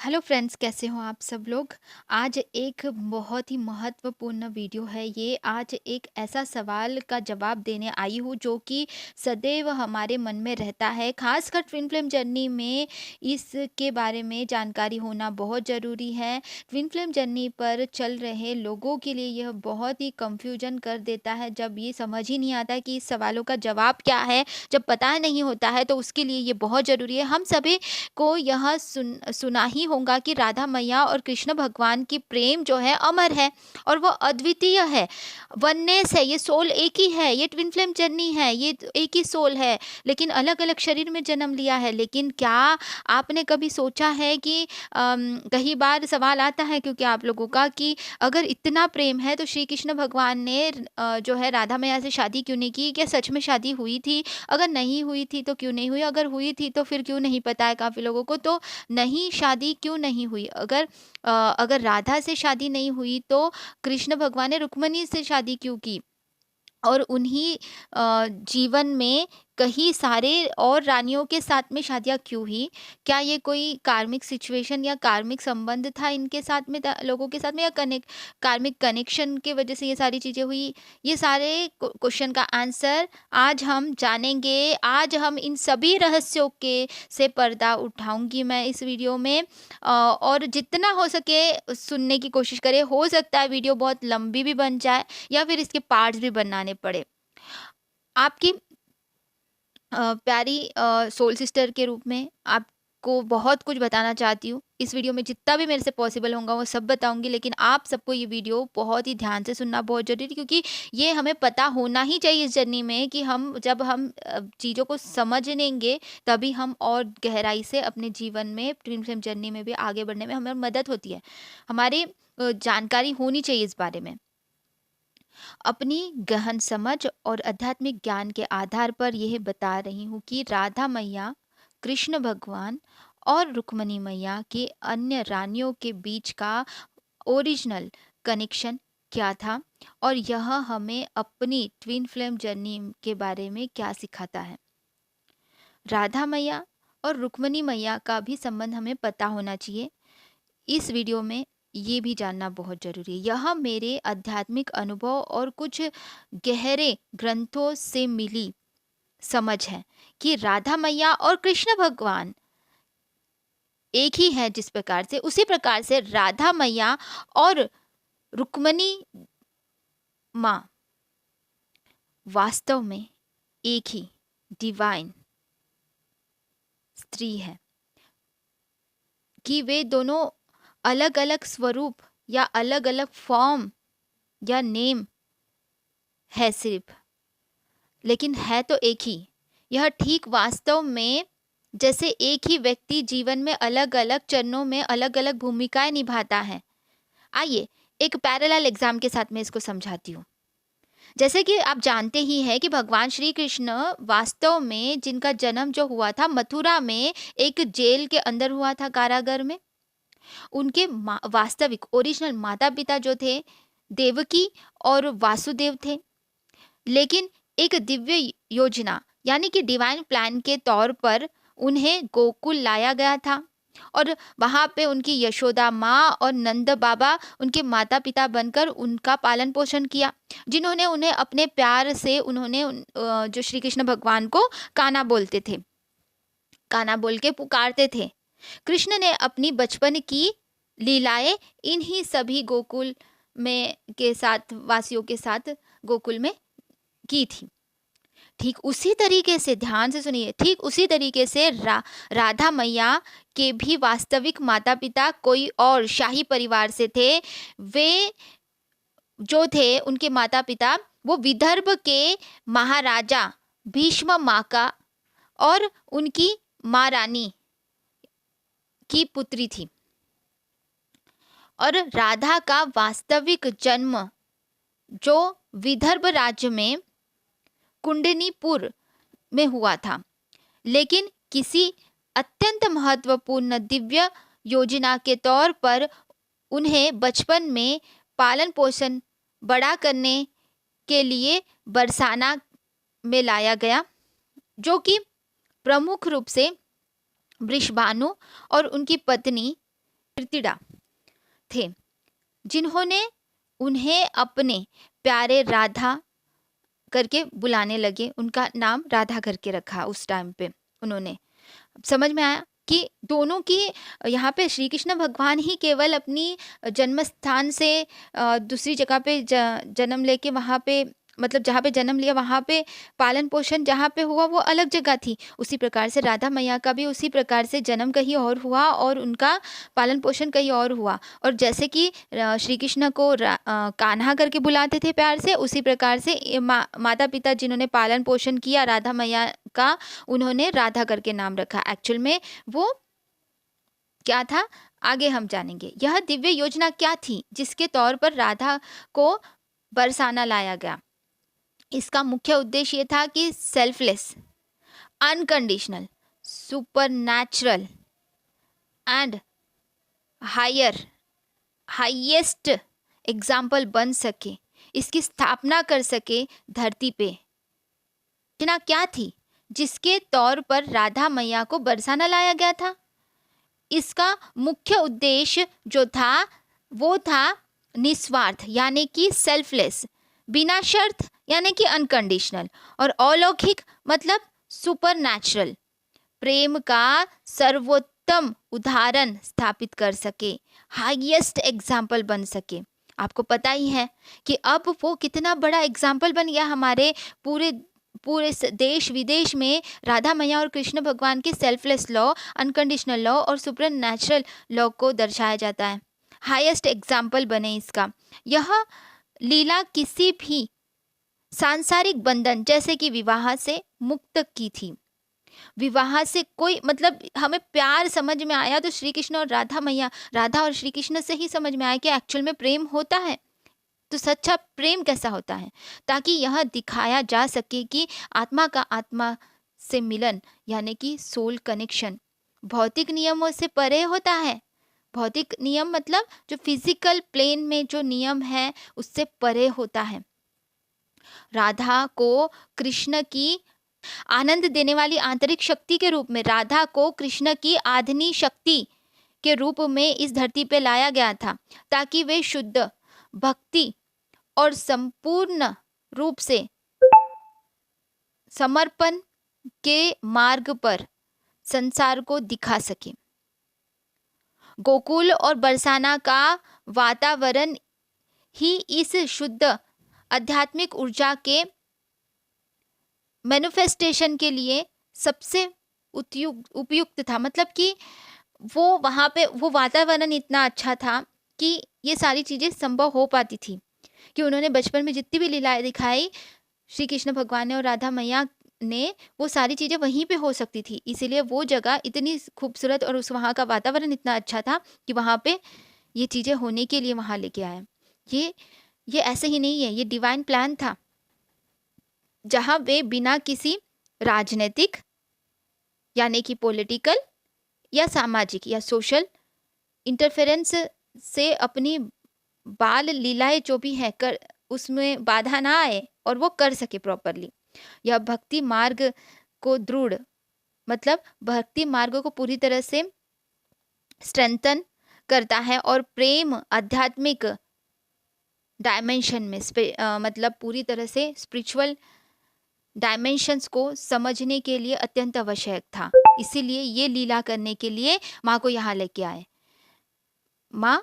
Hello friends, कैसे हो आप सब लोग। आज एक बहुत ही महत्वपूर्ण वीडियो है ये। आज एक ऐसा सवाल का जवाब देने आई हूँ जो कि सदैव हमारे मन में रहता है। खासकर ट्विन फ्लेम जर्नी में इसके बारे में जानकारी होना बहुत ज़रूरी है। ट्विन फ्लेम जर्नी पर चल रहे लोगों के लिए यह बहुत ही कंफ्यूजन कर देता है, जब ये समझ ही नहीं आता कि इस सवालों का जवाब क्या है। जब पता नहीं होता है तो उसके लिए ये बहुत ज़रूरी है। हम सभी को यह सुना ही होगा कि राधा मैया और कृष्ण भगवान की प्रेम जो है अमर है और वो अद्वितीय है। वननेस है, ये सोल एक ही है, ये ट्विन फ्लेम जर्नी है, ये एक ही सोल है, लेकिन अलग अलग शरीर में जन्म लिया है। लेकिन क्या आपने कभी सोचा है कि कई बार सवाल आता है क्योंकि आप लोगों का कि अगर इतना प्रेम है तो श्री कृष्ण भगवान ने जो है राधा मैया से शादी क्यों नहीं की। क्या सच में शादी हुई थी? अगर नहीं हुई थी तो क्यों नहीं हुई? अगर हुई थी तो फिर क्यों नहीं पता है काफ़ी लोगों को? तो नहीं, शादी क्यों नहीं हुई? अगर राधा से शादी नहीं हुई तो कृष्ण भगवान ने रुक्मिणी से शादी क्यों की? और उन्हीं जीवन में कई सारे और रानियों के साथ में शादियाँ क्यों हुई? क्या ये कोई कार्मिक सिचुएशन या कार्मिक संबंध था इनके साथ में, लोगों के साथ में, या कार्मिक कनेक्शन की वजह से ये सारी चीज़ें हुई? ये सारे क्वेश्चन का आंसर आज हम जानेंगे। आज हम इन सभी रहस्यों के से पर्दा उठाऊंगी मैं इस वीडियो में। और जितना हो सके सुनने की कोशिश करें। हो सकता है वीडियो बहुत लंबी भी बन जाए या फिर इसके पार्ट्स भी बनाने पड़े। आपकी प्यारी सोल सिस्टर के रूप में आपको बहुत कुछ बताना चाहती हूँ। इस वीडियो में जितना भी मेरे से पॉसिबल होगा वो सब बताऊँगी, लेकिन आप सबको ये वीडियो बहुत ही ध्यान से सुनना बहुत ज़रूरी है, क्योंकि ये हमें पता होना ही चाहिए इस जर्नी में कि जब हम चीज़ों को समझ लेंगे तभी हम और गहराई से अपने जीवन में ट्विन फ्लेम जर्नी में भी आगे बढ़ने में हमें मदद होती है। हमारी जानकारी होनी चाहिए इस बारे में। अपनी गहन समझ और आध्यात्मिक ज्ञान के आधार पर यह बता रही हूँ कि राधा मैया, कृष्ण भगवान और रुक्मिणी मैया के अन्य रानियों के बीच का ओरिजिनल कनेक्शन क्या था और यह हमें अपनी ट्विन फ्लेम जर्नी के बारे में क्या सिखाता है। राधा मैया और रुक्मिणी मैया का भी संबंध हमें पता होना चाहिए। इस वीडियो में ये भी जानना बहुत ज़रूरी है। यह मेरे आध्यात्मिक अनुभव और कुछ गहरे ग्रंथों से मिली समझ है कि राधा मैया और कृष्ण भगवान एक ही है। जिस प्रकार से, उसी प्रकार से राधा मैया और रुक्मिणी माँ वास्तव में एक ही डिवाइन स्त्री है, कि वे दोनों अलग अलग स्वरूप या अलग अलग फॉर्म या नेम है सिर्फ, लेकिन है तो एक ही। यह ठीक वास्तव में जैसे एक ही व्यक्ति जीवन में अलग अलग चरणों में अलग अलग भूमिकाएं निभाता है। आइए एक पैरेलल एग्जाम के साथ मैं इसको समझाती हूँ। जैसे कि आप जानते ही हैं कि भगवान श्री कृष्ण वास्तव में, जिनका जन्म जो हुआ था मथुरा में एक जेल के अंदर हुआ था, कारागार में, उनके वास्तविक ओरिजिनल माता पिता जो थे देवकी और वासुदेव थे। लेकिन एक दिव्य योजना यानी कि डिवाइन प्लान के तौर पर उन्हें गोकुल लाया गया था और वहाँ पे उनकी यशोदा माँ और नंद बाबा उनके माता पिता बनकर उनका पालन पोषण किया, जिन्होंने उन्हें अपने प्यार से जो श्री कृष्ण भगवान को कान्हा बोलते थे, कान्हा बोल के पुकारते थे। कृष्ण ने अपनी बचपन की लीलाएं इन्हीं सभी गोकुल में के साथ वासियों के साथ गोकुल में की थी। ठीक उसी तरीके से, ध्यान से सुनिए, ठीक उसी तरीके से राधा मैया के भी वास्तविक माता पिता कोई और शाही परिवार से थे। वे जो थे, उनके माता पिता, वो विदर्भ के महाराजा भीष्म माका और उनकी माँ रानी की पुत्री थी। और राधा का वास्तविक जन्म जो विदर्भ राज्य में कुंडनीपुर में हुआ था, लेकिन किसी अत्यंत महत्वपूर्ण दिव्य योजना के तौर पर उन्हें बचपन में पालन पोषण बड़ा करने के लिए बरसाना में लाया गया, जो कि प्रमुख रूप से वृषभानु और उनकी पत्नी कीर्तिड़ा थे, जिन्होंने उन्हें अपने प्यारे राधा करके बुलाने लगे। उनका नाम राधा करके रखा उस टाइम पे उन्होंने। समझ में आया कि दोनों की यहाँ पे श्री कृष्ण भगवान ही केवल अपनी जन्म स्थान से दूसरी जगह पे जन्म लेके वहाँ पे, मतलब जहाँ पे जन्म लिया वहाँ पे पालन पोषण जहाँ पे हुआ वो अलग जगह थी। उसी प्रकार से राधा मैया का भी उसी प्रकार से जन्म कहीं और हुआ और उनका पालन पोषण कहीं और हुआ। और जैसे कि श्री कृष्ण को कान्हा करके बुलाते थे प्यार से, उसी प्रकार से माता पिता जिन्होंने पालन पोषण किया राधा मैया का, उन्होंने राधा करके नाम रखा। एक्चुअल में वो क्या था आगे हम जानेंगे। यह दिव्य योजना क्या थी जिसके तौर पर राधा को बरसाना लाया गया? इसका मुख्य उद्देश्य ये था कि selfless, unconditional, supernatural and highest example बन सके, इसकी स्थापना कर सके धरती पे। योजना क्या थी जिसके तौर पर राधा मैया को बरसाना लाया गया था? इसका मुख्य उद्देश्य जो था वो था निस्वार्थ यानी कि सेल्फलेस, बिना शर्त यानी कि अनकंडीशनल, और अलौकिक मतलब सुपरनैचुरल, प्रेम का सर्वोत्तम उदाहरण स्थापित कर सके, हाईएस्ट एग्जाम्पल बन सके। आपको पता ही है कि अब वो कितना बड़ा एग्जाम्पल बन गया हमारे पूरे देश विदेश में। राधा मैया और कृष्ण भगवान के सेल्फलेस लॉ, अनकंडीशनल लॉ और सुपर नेचुरल लॉ को दर्शाया जाता है। हाईएस्ट एग्जाम्पल बने इसका। यह लीला किसी भी सांसारिक बंधन जैसे कि विवाह से मुक्त की थी। विवाह से कोई मतलब हमें प्यार समझ में आया तो श्री कृष्ण और राधा मैया, राधा और श्री कृष्ण से ही समझ में आया कि एक्चुअल में प्रेम होता है। तो सच्चा प्रेम कैसा होता है, ताकि यह दिखाया जा सके कि आत्मा का आत्मा से मिलन यानी कि सोल कनेक्शन भौतिक नियमों से परे होता है। भौतिक नियम मतलब जो फिजिकल प्लेन में जो नियम है उससे परे होता है। राधा को कृष्ण की आनंद देने वाली आंतरिक शक्ति के रूप में, राधा को कृष्ण की आधुनिक शक्ति के रूप में इस धरती पे लाया गया था, ताकि वे शुद्ध भक्ति और संपूर्ण रूप से समर्पण के मार्ग पर संसार को दिखा सके। गोकुल और बरसाना का वातावरण ही इस शुद्ध आध्यात्मिक ऊर्जा के मैनिफेस्टेशन के लिए सबसे उपयुक्त था। मतलब कि वो वहाँ पे वो वातावरण इतना अच्छा था कि ये सारी चीज़ें संभव हो पाती थी, कि उन्होंने बचपन में जितनी भी लीलाएं दिखाई श्री कृष्ण भगवान ने और राधा मैया ने, वो सारी चीज़ें वहीं पे हो सकती थी। इसीलिए वो जगह इतनी खूबसूरत और उस वहाँ का वातावरण इतना अच्छा था कि वहाँ पे ये चीज़ें होने के लिए वहाँ लेके आए। ये ऐसे ही नहीं है, ये डिवाइन प्लान था, जहाँ वे बिना किसी राजनीतिक यानी कि पॉलिटिकल या सामाजिक या सोशल इंटरफेरेंस से अपनी बाल लीलाएं जो भी है कर उसमें बाधा ना आए और वो कर सके प्रॉपरली। यह भक्ति मार्ग को दृढ़ मतलब भक्ति मार्ग को पूरी तरह से स्ट्रेंथन करता है और प्रेम आध्यात्मिक डायमेंशन में मतलब पूरी तरह से स्पिरिचुअल डायमेंशंस को समझने के लिए अत्यंत आवश्यक था। इसीलिए ये लीला करने के लिए माँ को यहाँ लेके आए। माँ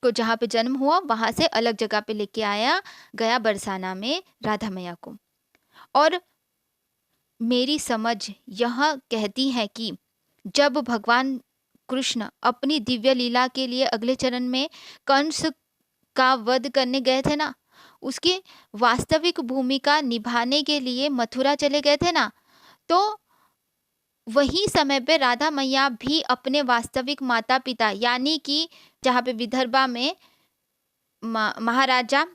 को जहाँ पे जन्म हुआ वहाँ से अलग जगह पे लेके आया गया बरसाना में राधा मैया को। और मेरी समझ यह कहती है कि जब भगवान कृष्ण अपनी दिव्य लीला के लिए अगले चरण में कंस का वध करने गए थे ना, उसकी वास्तविक भूमिका निभाने के लिए मथुरा चले गए थे ना, तो वही समय पे राधा मैया भी अपने वास्तविक माता पिता यानी कि जहाँ पे विदर्भा में महाराजा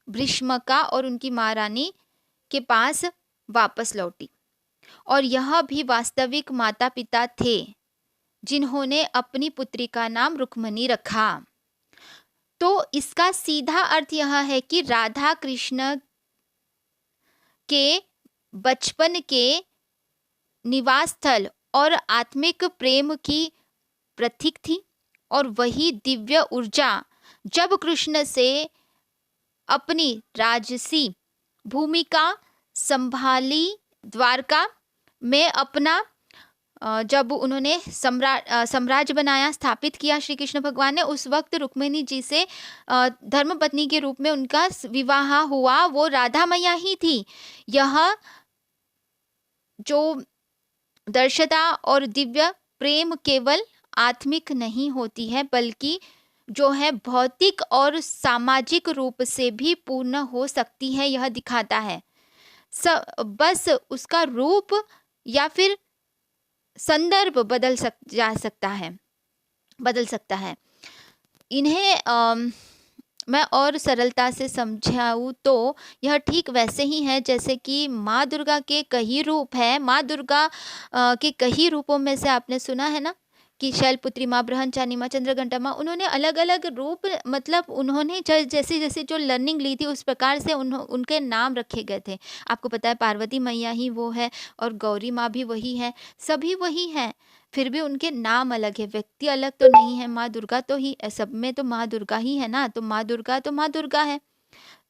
भीष्मका और उनकी महारानी के पास वापस लौटी। और यह भी वास्तविक माता पिता थे जिन्होंने अपनी पुत्री का नाम रुक्मणी रखा। तो इसका सीधा अर्थ यह है कि राधा कृष्ण के बचपन के निवास स्थल और आत्मिक प्रेम की प्रतीक थी। और वही दिव्य ऊर्जा जब कृष्ण से अपनी राजसी भूमिका संभाली, द्वारका में अपना जब उन्होंने साम्राज्य बनाया, स्थापित किया श्री कृष्ण भगवान ने, उस वक्त रुक्मिणी जी से धर्मपत्नी के रूप में उनका विवाह हुआ, वो राधा मैया ही थी। यह जो दर्शता और दिव्य प्रेम केवल आत्मिक नहीं होती है, बल्कि जो है भौतिक और सामाजिक रूप से भी पूर्ण हो सकती है, यह दिखाता है। बस उसका रूप या फिर संदर्भ बदल सकता है। इन्हें मैं और सरलता से समझाऊँ तो यह ठीक वैसे ही है जैसे कि माँ दुर्गा के कई रूप हैं। माँ दुर्गा के कई रूपों में से आपने सुना है ना कि शैलपुत्री माँ, ब्रह्मचारिणी माँ, चंद्रघंटा माँ, उन्होंने अलग अलग रूप, मतलब उन्होंने जैसे जैसे जो लर्निंग ली थी उस प्रकार से उनके नाम रखे गए थे। आपको पता है पार्वती मैया ही वो है और गौरी माँ भी वही है, सभी वही हैं, फिर भी उनके नाम अलग है, व्यक्ति अलग तो नहीं है। माँ दुर्गा तो ही सब में, तो माँ दुर्गा ही है ना, तो माँ दुर्गा है।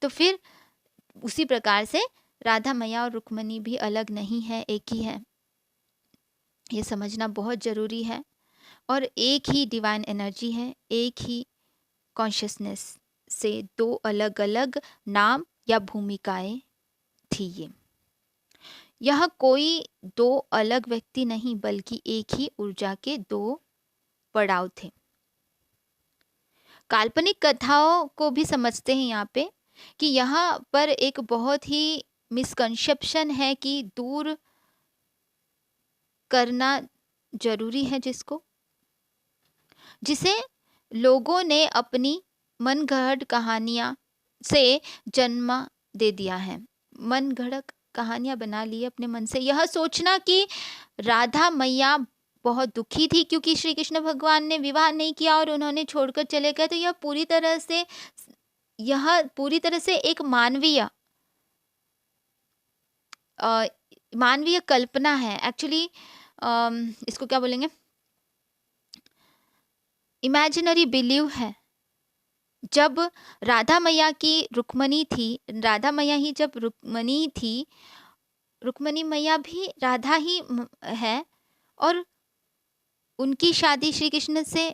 तो फिर उसी प्रकार से राधा मैया और रुक्मिणी भी अलग नहीं है, एक ही है। ये समझना बहुत जरूरी है। और एक ही डिवाइन एनर्जी है, एक ही कॉन्शियसनेस से दो अलग अलग नाम या भूमिकाएं थी। यह कोई दो अलग व्यक्ति नहीं, बल्कि एक ही ऊर्जा के दो पड़ाव थे। काल्पनिक कथाओं को भी समझते हैं यहाँ पे कि यहाँ पर एक बहुत ही मिसकंसेप्शन है कि दूर करना जरूरी है जिसे लोगों ने अपनी मनगढ़ंत कहानियां से जन्म दे दिया है। मनगढ़ंत कहानियां बना ली अपने मन से। यह सोचना कि राधा मैया बहुत दुखी थी क्योंकि श्री कृष्ण भगवान ने विवाह नहीं किया और उन्होंने छोड़कर चले गए, तो यह पूरी तरह से एक मानवीय कल्पना है। एक्चुअली इसको क्या बोलेंगे, इमेजिनरी बिलीव है। जब राधा मैया की रुक्मिणी थी, राधा मैया ही जब रुक्मिणी थी, रुक्मिणी मैया भी राधा ही है और उनकी शादी श्री कृष्ण से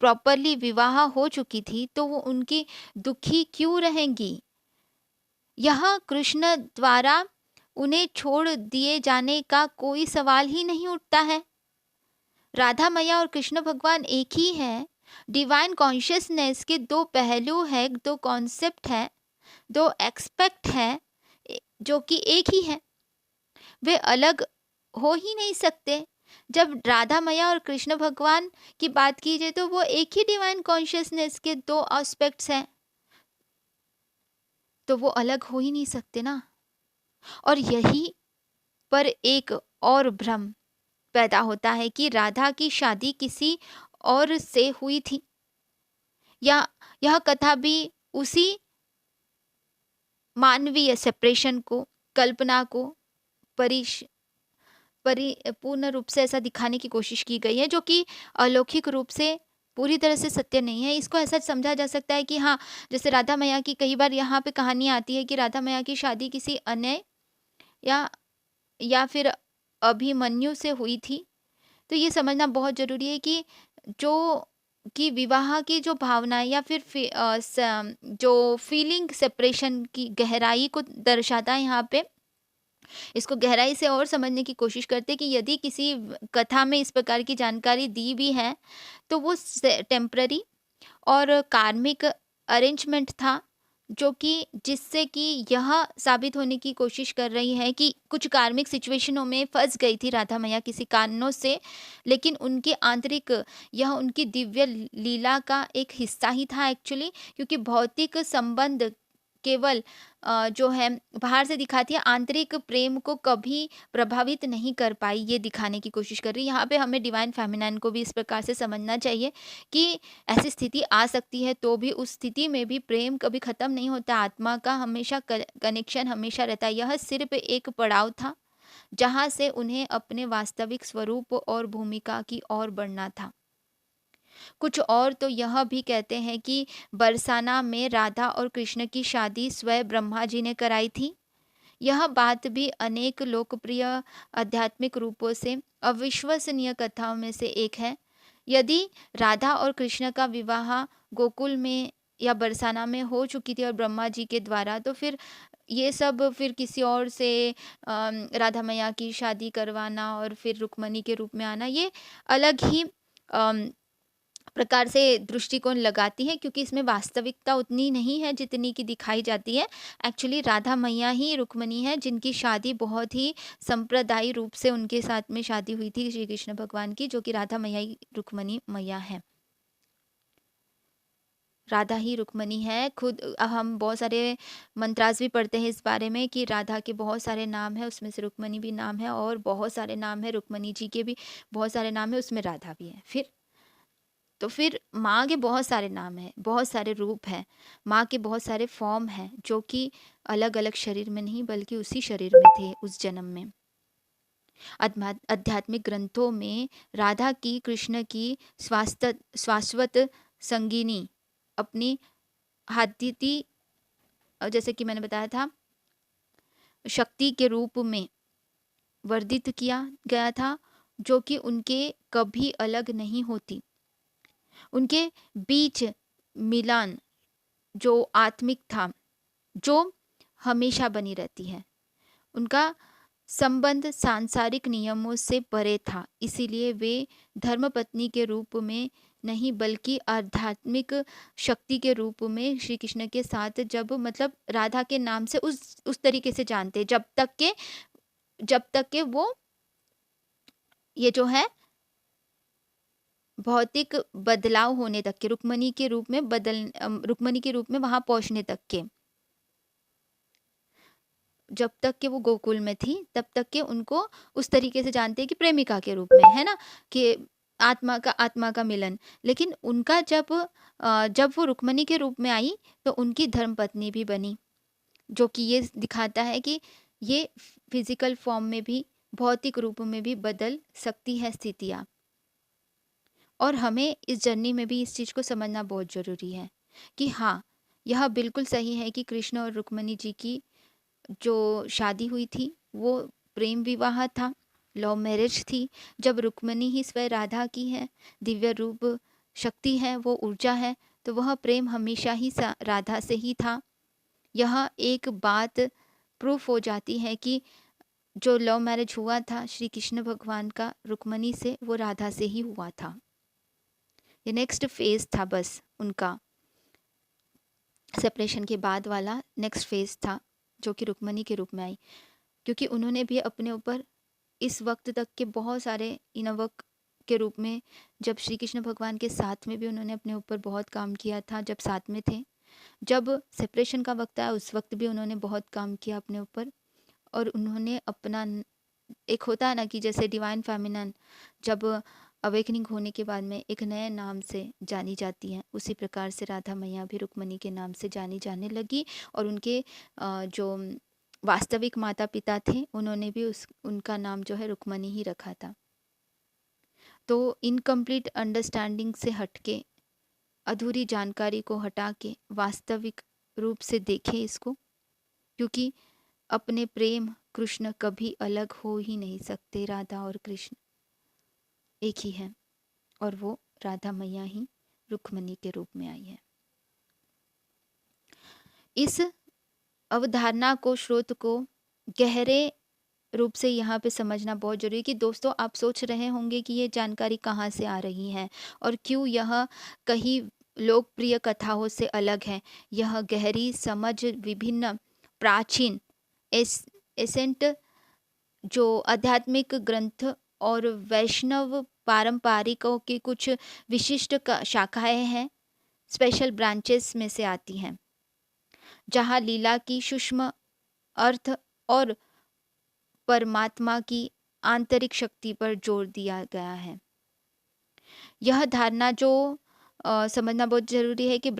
प्रॉपरली विवाह हो चुकी थी, तो वो उनकी दुखी क्यों रहेंगी? यह कृष्ण द्वारा उन्हें छोड़ दिए जाने का कोई सवाल ही नहीं उठता है। राधा मैया और कृष्ण भगवान एक ही है। डिवाइन कॉन्शियसनेस के दो पहलू है, दो कॉन्सेप्ट है, दो एक्सपेक्ट है जो कि एक ही है, वे अलग हो ही नहीं सकते। जब राधा मैया और कृष्ण भगवान की बात की जाए तो वो एक ही डिवाइन कॉन्शियसनेस के दो एस्पेक्ट्स हैं, तो वो अलग हो ही नहीं सकते ना। और यही पर एक और भ्रम पैदा होता है कि राधा की शादी किसी और से हुई थी, या यह कथा भी उसी मानवीय सेपरेशन को, कल्पना को परिपूर्ण रूप से ऐसा दिखाने की कोशिश की गई है, जो कि अलौकिक रूप से पूरी तरह से सत्य नहीं है। इसको ऐसा समझा जा सकता है कि हाँ, जैसे राधा मैया की कई बार यहाँ पे कहानी आती है कि राधा मैया की शादी किसी अन्य या फिर अभिमन्यु से हुई थी। तो ये समझना बहुत ज़रूरी है कि विवाह की जो भावनाएं या फिर जो फीलिंग सेपरेशन की गहराई को दर्शाता है यहाँ पे, इसको गहराई से और समझने की कोशिश करते हैं कि यदि किसी कथा में इस प्रकार की जानकारी दी भी है तो वो टेम्पररी और कार्मिक अरेंजमेंट था, जो कि जिससे कि यह साबित होने की कोशिश कर रही है कि कुछ कार्मिक सिचुएशनों में फंस गई थी राधा मैया किसी कारणों से, लेकिन उनके आंतरिक, यह उनकी दिव्य लीला का एक हिस्सा ही था एक्चुअली, क्योंकि भौतिक संबंध केवल जो है बाहर से दिखाती है, आंतरिक प्रेम को कभी प्रभावित नहीं कर पाई, ये दिखाने की कोशिश कर रही है। यहाँ पे हमें डिवाइन फेमिनाइन को भी इस प्रकार से समझना चाहिए कि ऐसी स्थिति आ सकती है, तो भी उस स्थिति में भी प्रेम कभी ख़त्म नहीं होता, आत्मा का हमेशा कनेक्शन हमेशा रहता है। यह सिर्फ एक पड़ाव था जहाँ से उन्हें अपने वास्तविक स्वरूप और भूमिका की ओर बढ़ना था। कुछ और तो यह भी कहते हैं कि बरसाना में राधा और कृष्ण की शादी स्वयं ब्रह्मा जी ने कराई थी। यह बात भी अनेक लोकप्रिय आध्यात्मिक रूपों से अविश्वसनीय कथाओं में से एक है। यदि राधा और कृष्ण का विवाह गोकुल में या बरसाना में हो चुकी थी और ब्रह्मा जी के द्वारा, तो फिर ये सब फिर किसी और से राधा मैया की शादी करवाना और फिर रुक्मणी के रूप में आना, ये अलग ही अम, प्रकार से दृष्टिकोण लगाती है, क्योंकि इसमें वास्तविकता उतनी नहीं है जितनी की दिखाई जाती है। एक्चुअली राधा मैया ही रुक्मणी है जिनकी शादी बहुत ही संप्रदायी रूप से उनके साथ में शादी हुई थी श्री कृष्ण भगवान की, जो कि राधा मैया ही रुक्मणी मैया है। राधा ही रुक्मणी है। खुद हम बहुत सारे मंत्रास भी पढ़ते हैं इस बारे में कि राधा के बहुत सारे नाम हैं, उसमें से रुक्मणी भी नाम है, और बहुत सारे नाम है रुक्मणी जी के भी बहुत सारे नाम है, उसमें राधा भी है। फिर माँ के बहुत सारे नाम हैं, बहुत सारे रूप हैं, माँ के बहुत सारे फॉर्म हैं, जो कि अलग अलग शरीर में नहीं बल्कि उसी शरीर में थे उस जन्म में। आध्यात्मिक ग्रंथों में राधा की कृष्ण की शाश्वत संगिनी अपनी हादिति, जैसे कि मैंने बताया था, शक्ति के रूप में वर्णित किया गया था, जो कि उनके कभी अलग नहीं होती। उनके बीच मिलान जो आत्मिक था, जो हमेशा बनी रहती है। उनका संबंध सांसारिक नियमों से परे था, इसीलिए वे धर्मपत्नी के रूप में नहीं बल्कि आध्यात्मिक शक्ति के रूप में श्री कृष्ण के साथ, जब मतलब राधा के नाम से उस तरीके से जानते, जब तक के वो ये जो है भौतिक बदलाव होने तक के, रुक्मणी के रूप में वहां पहुंचने तक के, जब तक के वो गोकुल में थी तब तक के उनको उस तरीके से जानते हैं कि प्रेमिका के रूप में, है ना, कि आत्मा का मिलन। लेकिन उनका जब वो रुक्मणी के रूप में आई तो उनकी धर्मपत्नी भी बनी, जो कि ये दिखाता है कि ये फिजिकल फॉर्म में भी, भौतिक रूप में भी बदल सकती है स्थितियाँ। और हमें इस जर्नी में भी इस चीज़ को समझना बहुत ज़रूरी है कि हाँ, यह बिल्कुल सही है कि कृष्ण और रुक्मणी जी की जो शादी हुई थी वो प्रेम विवाह था, लव मैरिज थी। जब रुक्मणी ही स्वयं राधा की है, दिव्य रूप शक्ति है, वो ऊर्जा है, तो वह प्रेम हमेशा ही राधा से ही था। यह एक बात प्रूफ हो जाती है कि जो लव मैरिज हुआ था श्री कृष्ण भगवान का रुक्मणी से, वो राधा से ही हुआ था। ये नेक्स्ट फेज था, बस उनका सेपरेशन के बाद वाला नेक्स्ट फेज था, जो कि रुक्मणी के रूप में आई, क्योंकि उन्होंने भी अपने ऊपर इस वक्त तक के बहुत सारे इनवक के रूप में, जब श्री कृष्ण भगवान के साथ में भी उन्होंने अपने ऊपर बहुत काम किया था, जब साथ में थे, जब सेपरेशन का वक्त आया उस वक्त भी उन्होंने बहुत काम किया अपने ऊपर। और उन्होंने अपना, एक होता है ना कि जैसे डिवाइन फेमिनन जब अवेकनिंग होने के बाद में एक नए नाम से जानी जाती हैं, उसी प्रकार से राधा मैया भी रुक्मणी के नाम से जानी जाने लगी। और उनके जो वास्तविक माता पिता थे उन्होंने भी उनका नाम जो है रुक्मणी ही रखा था। तो इनकम्प्लीट अंडरस्टैंडिंग से हटके, अधूरी जानकारी को हटा के वास्तविक रूप से देखें इसको, क्योंकि अपने प्रेम कृष्ण कभी अलग हो ही नहीं सकते। राधा और कृष्ण एक ही है, और वो राधा मैया ही रुक्मणी के रूप में आई है। इस अवधारणा को, स्रोत को गहरे रूप से यहाँ पे समझना बहुत जरूरी है। कि दोस्तों, आप सोच रहे होंगे कि ये जानकारी कहाँ से आ रही है और क्यों यह कहीं लोकप्रिय कथाओं से अलग है। यह गहरी समझ विभिन्न प्राचीन एसेंट जो आध्यात्मिक ग्रंथ और वैष्णव पारंपरिकों की कुछ विशिष्ट शाखाएं हैं, स्पेशल ब्रांचेस में से आती हैं, जहाँ लीला की सूक्ष्म अर्थ और परमात्मा की आंतरिक शक्ति पर जोर दिया गया है। यह धारणा जो समझना बहुत जरूरी है कि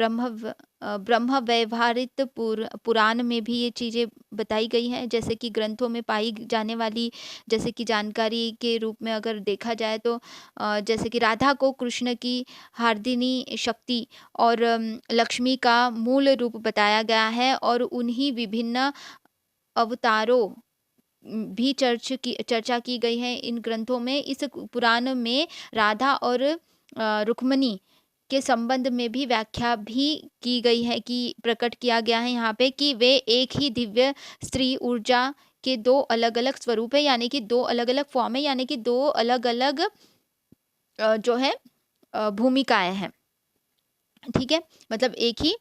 ब्रह्म व्यवहारित पुराण में भी ये चीज़ें बताई गई हैं, जैसे कि ग्रंथों में पाई जाने वाली, जैसे कि जानकारी के रूप में अगर देखा जाए तो जैसे कि राधा को कृष्ण की हार्दिनी शक्ति और लक्ष्मी का मूल रूप बताया गया है, और उन्हीं विभिन्न अवतारों भी चर्चा की गई है इन ग्रंथों में। इस पुराण में राधा और रुक्मिणी के संबंध में भी व्याख्या भी की गई है, कि प्रकट किया गया है यहाँ पे कि वे एक ही दिव्य स्त्री ऊर्जा के दो अलग-अलग स्वरूप है, यानी कि दो अलग-अलग फॉर्म है, यानी कि दो अलग-अलग जो है भूमिकाएं हैं। ठीक है, मतलब एक ही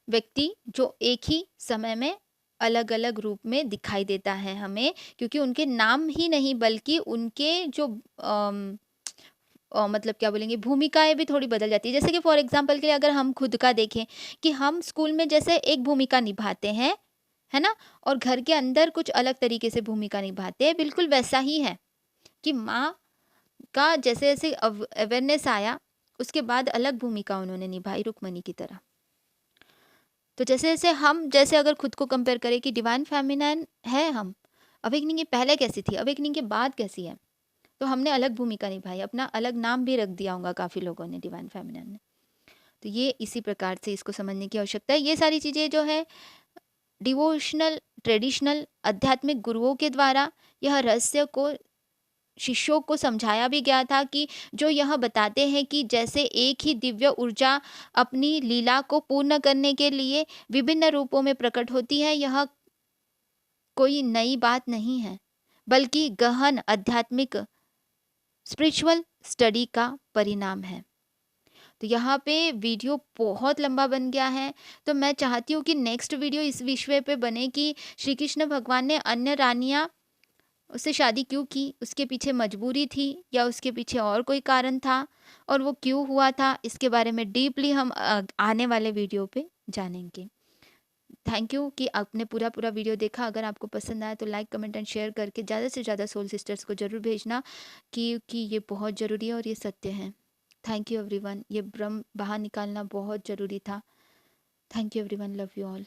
व्यक्ति जो एक ही समय में अलग अलग रूप में दिखाई देता है हमें, क्योंकि उनके नाम ही नहीं बल्कि उनके जो मतलब क्या बोलेंगे, भूमिकाएं भी थोड़ी बदल जाती है। जैसे कि फॉर एग्जांपल के लिए अगर हम खुद का देखें कि हम स्कूल में जैसे एक भूमिका निभाते हैं, है ना, और घर के अंदर कुछ अलग तरीके से भूमिका निभाते हैं, बिल्कुल वैसा ही है कि माँ का जैसे जैसे अवेयरनेस आया, उसके बाद अलग भूमिका उन्होंने निभाई रुक्मणी की तरह। तो जैसे जैसे हम जैसे अगर खुद को कंपेयर करें कि डिवाइन फेमिनाइन है हम, अवेकनिंग के पहले कैसी थी, अवेकनिंग के बाद कैसी है, तो हमने अलग भूमिका निभाई, अपना अलग नाम भी रख दिया होगा काफ़ी लोगों ने डिवाइन फेमिनाइन ने। तो ये इसी प्रकार से इसको समझने की आवश्यकता है। ये सारी चीज़ें जो है डिवोशनल ट्रेडिशनल आध्यात्मिक गुरुओं के द्वारा यह रहस्य को शिष्यों को समझाया भी गया था, कि जो यह बताते हैं कि जैसे एक ही दिव्य ऊर्जा अपनी लीला को पूर्ण करने के लिए विभिन्न रूपों में प्रकट होती है, यह कोई नई बात नहीं है, बल्कि गहन आध्यात्मिक स्पिरिचुअल स्टडी का परिणाम है। तो यहाँ पे वीडियो बहुत लंबा बन गया है, तो मैं चाहती हूँ कि नेक्स्ट वीडियो इस विषय पे बने कि श्री कृष्ण भगवान ने अन्य रानियाँ उससे शादी क्यों की, उसके पीछे मजबूरी थी या उसके पीछे और कोई कारण था, और वो क्यों हुआ था, इसके बारे में डीपली हम आने वाले वीडियो पे जानेंगे। थैंक यू कि आपने पूरा पूरा वीडियो देखा। अगर आपको पसंद आया तो लाइक कमेंट एंड शेयर करके ज़्यादा से ज़्यादा सोल सिस्टर्स को ज़रूर भेजना, क्योंकि ये बहुत ज़रूरी है और ये सत्य है। थैंक यू एवरीवन, ये ब्रह्म बाहर निकालना बहुत ज़रूरी था। Thank you everyone, love you all.